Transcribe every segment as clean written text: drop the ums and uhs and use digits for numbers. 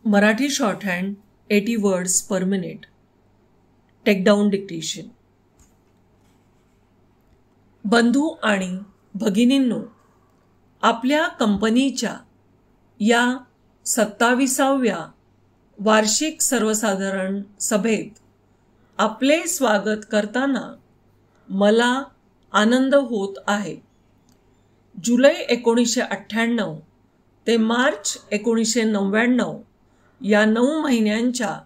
Marathi shorthand 80 words per minute. Take down dictation. बंधू आणि भगिनींनो, आपल्या कंपनीच्या या 27व्या वार्षिक सर्वसाधारण सभेत आपले स्वागत करताना मला आनंद होत आहे. जुलै 1998 ते मार्च 1999 या 9 महिन्यांच्या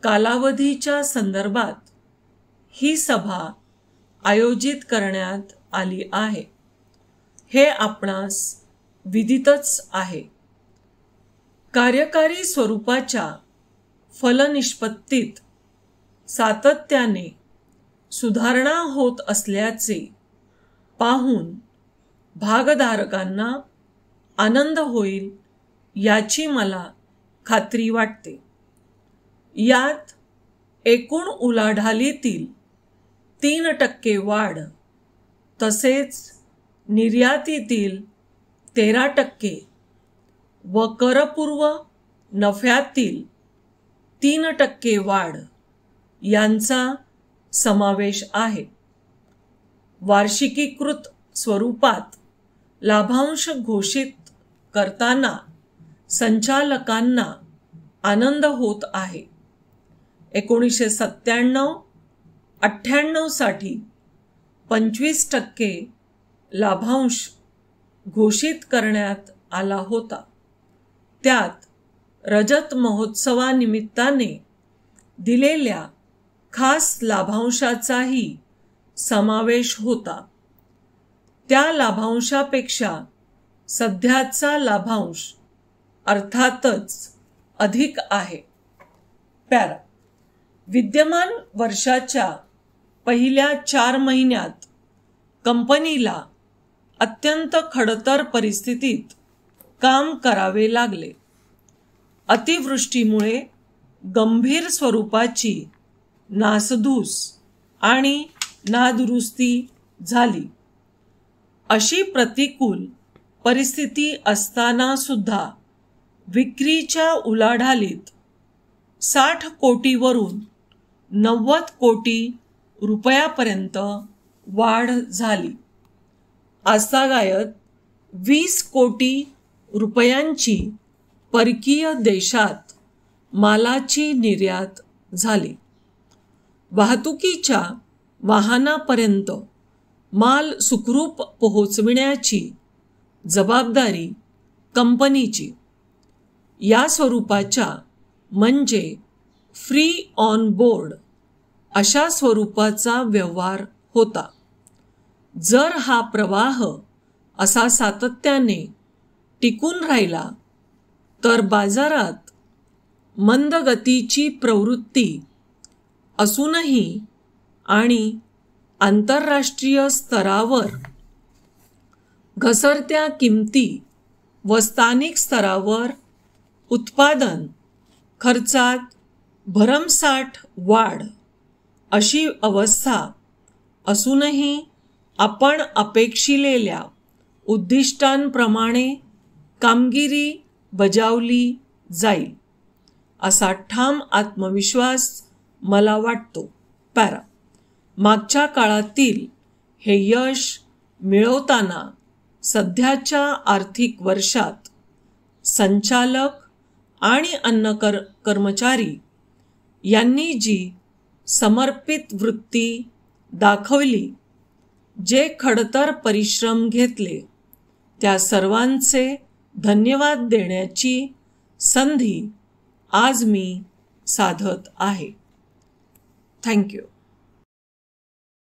कालावधीच्या संदर्भात ही सभा आयोजित करण्यात आली आहे. हे आपणास विदितच आहे. कार्यकारी स्वरूपाच्या फलनिष्पत्तीत सातत्याने सुधारणा होत असल्याचे पाहून भागधारकांना आनंद होईल याची मला खात्री वाटते. यात एकूण उलाढालीतील 3% वाढ, तसेच निर्यातीतील 13% व करपूर्व नफ्यातील 3% वाढ यांचा समावेश आहे. वार्षिकीकृत स्वरूपात लाभांश घोषित करताना संचालकांना आनंद होत आहे. 1997-98 साठी 25% लाभांश घोषित करण्यात आला होता. त्यात रजत महोत्सवानिमित्ताने दिलेल्या खास लाभांशाचाही समावेश होता. त्या लाभांशापेक्षा सध्याचा लाभांश अर्थातच अधिक आहे. पॅरा. विद्यमान वर्षाच्या पहिल्या 4 महिन्यात कंपनीला अत्यंत खडतर परिस्थितीत काम करावे लागले. अतिवृष्टीमुळे गंभीर स्वरूपाची नासधूस आणि नादुरुस्ती झाली. अशी प्रतिकूल परिस्थिती असताना सुद्धा विक्रीच्या उलाढालीत 60 कोटीवरून 90 कोटी रुपयापर्यंत वाढ झाली. आजतागायत 20 कोटी रुपयांची परकीय देशात मालाची निर्यात झाली. वाहतुकीच्या वाहनापर्यंत माल सुखरूप पोहोचविण्याची जबाबदारी कंपनीची. या स्वरूपाच्या म्हणजे फ्री ऑन बोर्ड अशा स्वरूपाचा व्यवहार होता. जर हा प्रवाह असा सातत्याने टिकून राहिला तर बाजारात मंदगतीची प्रवृत्ती असूनही आणि आंतरराष्ट्रीय स्तरावर घसरत्या किमती व स्थानिक स्तरावर उत्पादन खर्चात भरमसाठ वाढ अशी अवस्था असूनही आपण अपेक्षिलेल्या उद्दिष्टांप्रमाणे कामगिरी बजावली जाईल असा ठाम आत्मविश्वास मला वाटतो. पॅरा. मागच्या काळातील हे यश मिळवताना सध्याच्या आर्थिक वर्षात संचालक आणि अन्य कर्मचारी यांनी जी समर्पित वृत्ती दाखवली, जे खडतर परिश्रम घेतले, त्या सर्वांचे धन्यवाद देण्याची संधी आज मी साधत आहे. थँक्यू.